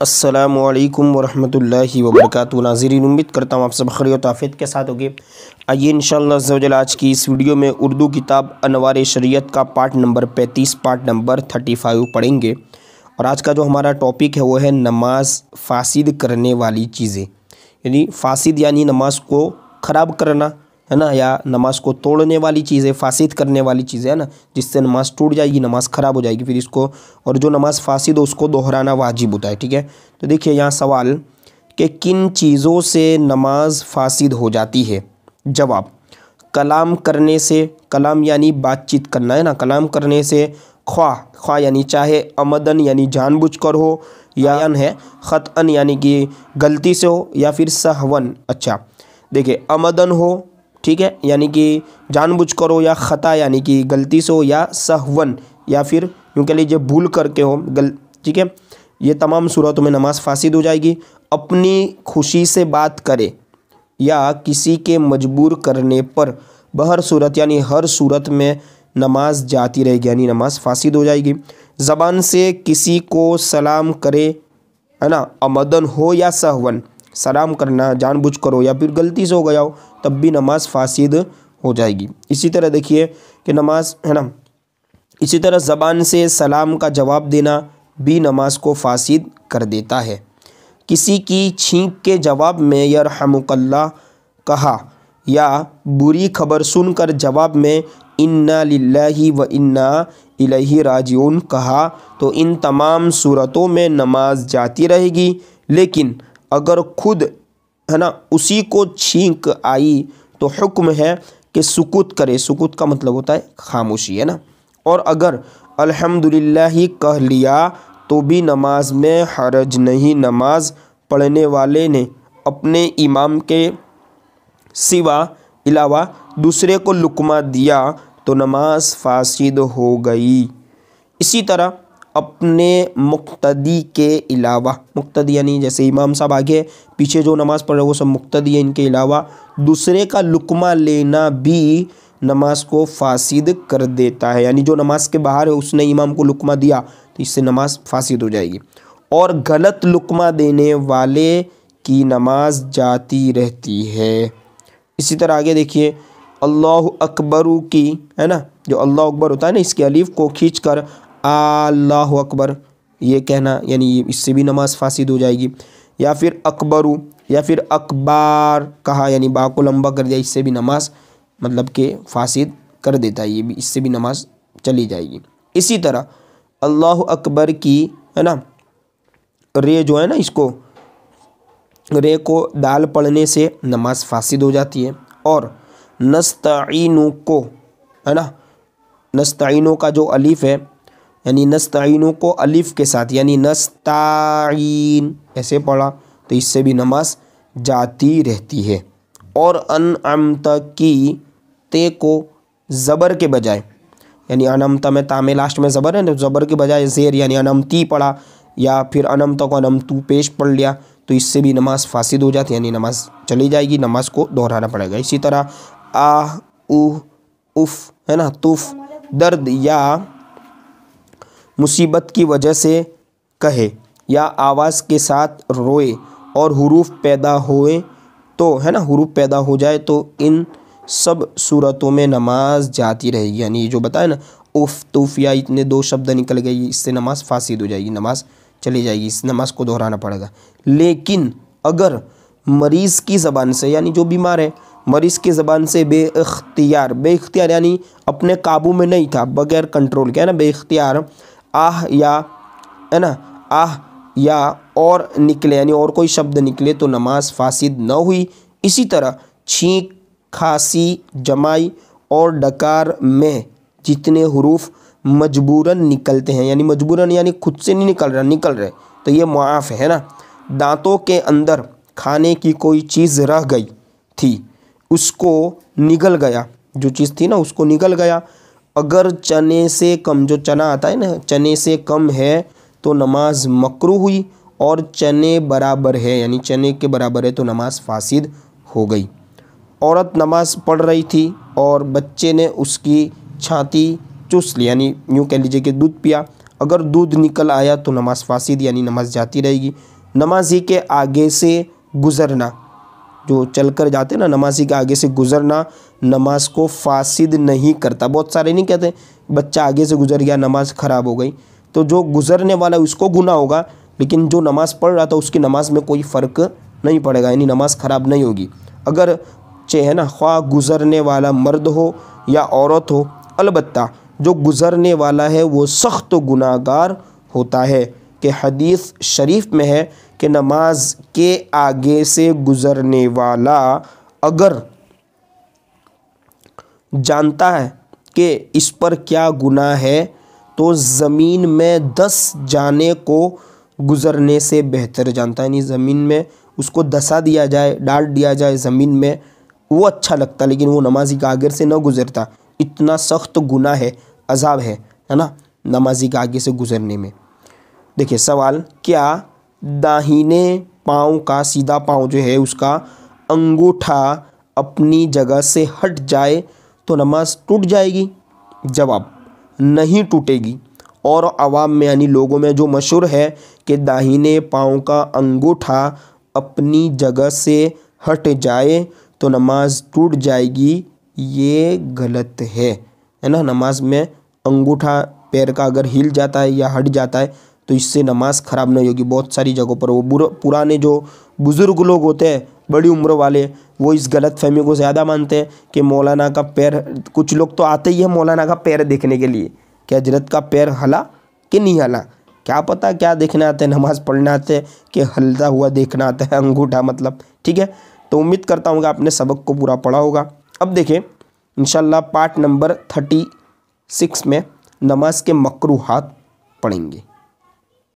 अस्सलामुअलैकुम वरहमतुल्लाहि वबरकातुहू। नाज़रीन, उम्मीद करता हूँ आप सब खैरियत आफियत के साथ होंगे। आइए इंशाअल्लाह अज़्ज़ा वजल आज की इस वीडियो में उर्दू किताब अनवार शरीयत का पार्ट नंबर 35 पार्ट नंबर 35 पढ़ेंगे। और आज का जो हमारा टॉपिक है वो है नमाज फासिद करने वाली चीज़ें। यानी फासिद यानी नमाज को ख़राब करना है ना, या नमाज को तोड़ने वाली चीज़ें, फासिद करने वाली चीज़ें है ना, जिससे नमाज टूट जाएगी, नमाज ख़राब हो जाएगी। फिर इसको, और जो नमाज फासिद हो उसको दोहराना वाजिब होता है। ठीक है, तो देखिए यहाँ सवाल कि किन चीज़ों से नमाज फासिद हो जाती है। जवाब, कलाम करने से, कलाम यानी बातचीत करना है ना, कलाम करने से, ख्वाह यानी चाहे अमदन यानी जानबूझकर हो, या है ख़तअन यानी कि गलती से हो, या फिर सहवन। अच्छा देखिए, अमदन हो, ठीक है, यानी कि जानबूझकर हो, या ख़ता यानी कि गलती से हो, या सहवन या फिर यूँ कह लीजिए भूल करके हो, ठीक है, ये तमाम सूरतों में नमाज फासिद हो जाएगी। अपनी खुशी से बात करे या किसी के मजबूर करने पर बहर सूरत यानी हर सूरत में नमाज जाती रहेगी, यानी नमाज फासिद हो जाएगी। ज़बान से किसी को सलाम करे, है ना, अमदन हो या सहवन, सलाम करना जानबूझकर हो या फिर गलती से हो गया हो, तब भी नमाज फासिद हो जाएगी। इसी तरह देखिए कि नमाज, है ना, इसी तरह ज़बान से सलाम का जवाब देना भी नमाज को फासिद कर देता है। किसी की छींक के जवाब में यरहमुकल्लाह कहा या बुरी खबर सुनकर जवाब में इन्ना लिल्लाहि व इन्ना इलैहि राजिऊन कहा, तो इन तमाम सूरतों में नमाज जाती रहेगी। लेकिन अगर खुद, है ना, उसी को छींक आई तो हुक्म है कि सुकूत करे। सुकूत का मतलब होता है खामोशी, है ना। और अगर अल्हम्दुलिल्लाह ही कह लिया तो भी नमाज में हरज नहीं। नमाज पढ़ने वाले ने अपने इमाम के अलावा दूसरे को लुकमा दिया तो नमाज फासिद हो गई। इसी तरह अपने मुक्तदी के अलावा, मुक्तदी यानी जैसे इमाम साहब आगे पीछे जो नमाज़ पढ़ रहे वो सब मुक्तदी है, इनके अलावा दूसरे का लुकमा लेना भी नमाज को फासिद कर देता है। यानी जो नमाज के बाहर है उसने इमाम को लुकमा दिया तो इससे नमाज फासिद हो जाएगी। और गलत लुकमा देने वाले की नमाज जाती रहती है। इसी तरह आगे देखिए, अल्लाह अकबरू की, है ना, जो अल्लाह अकबर होता है ना, इसके अलीफ को खींचकर अल्लाह अकबर ये कहना, यानी इससे भी नमाज फासिद हो जाएगी। या फिर अकबरू या फिर अकबार कहा, यानी बा को लंबा कर दिया, इससे भी नमाज मतलब के फासिद कर देता है, ये भी, इससे भी नमाज चली जाएगी। इसी तरह अल्लाह अकबर की, है ना, रे जो है ना, इसको रे को दाल पढ़ने से नमाज फासिद हो जाती है। और नस्तईनु को, है ना, नस्तईनु का जो अलीफ है, यानी नस्तईनु को अलिफ के साथ, यानी नस्ताईन ऐसे पढ़ा तो इससे भी नमाज जाती रहती है। और अनअमता की ते को ज़बर के बजाय, यानी अनमता में तामे लास्ट में ज़बर है ना, ज़बर के बजाय ज़ेर यानी अनमती पढ़ा, या फिर अनमता को अनमतू पेश पढ़ लिया तो इससे भी नमाज फासिद हो जाती है, यानी नमाज चली जाएगी, नमाज को दोहराना पड़ेगा। इसी तरह आह उह उफ, है ना, तुफ, दर्द या मुसीबत की वजह से कहे या आवाज़ के साथ रोए और हुरूफ पैदा होए तो, है ना, हुरूफ पैदा हो जाए तो इन सब सूरतों में नमाज जाती रहेगी। यानी ये जो बताया ना, उफ तुफ या इतने दो शब्द निकल गए, इससे नमाज फासिद हो जाएगी, नमाज चली जाएगी, इस नमाज को दोहराना पड़ेगा। लेकिन अगर मरीज़ की ज़बान से, यानी जो बीमार है, मरीज़ की ज़बान से बेइख्तियार यानी अपने काबू में नहीं था, बगैर कंट्रोल के, है ना, बेइख्तियार आह या, है ना, आह या और निकले, यानी और कोई शब्द निकले तो नमाज फासिद न हुई। इसी तरह छींक, खांसी, जमाई और डकार में जितने हुरूफ मजबूरन निकलते हैं, यानी मजबूरन यानी खुद से नहीं निकल रहे तो ये मुआफ़ है ना। दांतों के अंदर खाने की कोई चीज़ रह गई थी, उसको निगल गया, जो चीज़ थी ना उसको निगल गया। अगर चने से कम, जो चना आता है ना, चने से कम है तो नमाज मकरूह हुई, और चने बराबर है, यानी चने के बराबर है तो नमाज फासिद हो गई। औरत नमाज पढ़ रही थी और बच्चे ने उसकी छाती चूस ली, यानी यूँ कह लीजिए कि दूध पिया। अगर दूध निकल आया तो नमाज फासिद यानी नमाज जाती रहेगी। नमाजी के आगे से गुज़रना, जो चलकर जाते ना, नमाजी के आगे से गुज़रना नमाज को फासिद नहीं करता। बहुत सारे नहीं कहते बच्चा आगे से गुज़र गया नमाज ख़राब हो गई, तो जो गुज़रने वाला है उसको गुनाह होगा, लेकिन जो नमाज़ पढ़ रहा था उसकी नमाज में कोई फ़र्क नहीं पड़ेगा, यानी नमाज ख़राब नहीं होगी। अगर है ना, ख्वाह गुज़रने वाला मर्द हो या औरत हो, अलबत्ता जो गुज़रने वाला है वो सख्त गुनाहगार होता है। कि हदीस शरीफ में है कि नमाज के आगे से गुज़रने वाला अगर जानता है कि इस पर क्या गुनाह है तो ज़मीन में 10 जाने को गुज़रने से बेहतर जानता है। यानी ज़मीन में उसको धसा दिया जाए, डाल दिया जाए ज़मीन में, वो अच्छा लगता, लेकिन वो नमाजी के आगे से न गुज़रता। इतना सख्त गुनाह है, अज़ाब है ना, नमाजी के आगे से गुज़रने में। देखिए सवाल, क्या दाहिने पाँव का, सीधा पाँव जो है उसका अंगूठा अपनी जगह से हट जाए तो नमाज टूट जाएगी? जवाब, नहीं टूटेगी। और आवाम में यानी लोगों में जो मशहूर है कि दाहिने पाँव का अंगूठा अपनी जगह से हट जाए तो नमाज टूट जाएगी, ये गलत है ना। नमाज में अंगूठा पैर का अगर हिल जाता है या हट जाता है तो इससे नमाज ख़राब नहीं होगी। बहुत सारी जगहों पर वो पुराने जो बुज़ुर्ग लोग होते हैं, बड़ी उम्र वाले, वो इस गलत फहमी को ज़्यादा मानते हैं कि मौलाना का पैर, कुछ लोग तो आते ही है मौलाना का पैर देखने के लिए कि हजरत का पैर हला कि नहीं हला। क्या पता क्या देखने आते हैं, नमाज़ पढ़ने आते हैं कि हलता हुआ देखना आता है अंगूठा, मतलब ठीक है। तो उम्मीद करता हूँ कि आपने सबक को पूरा पढ़ा होगा। अब देखें इंशाल्लाह पार्ट नंबर 36 में नमाज के मकरूहात पढ़ेंगे।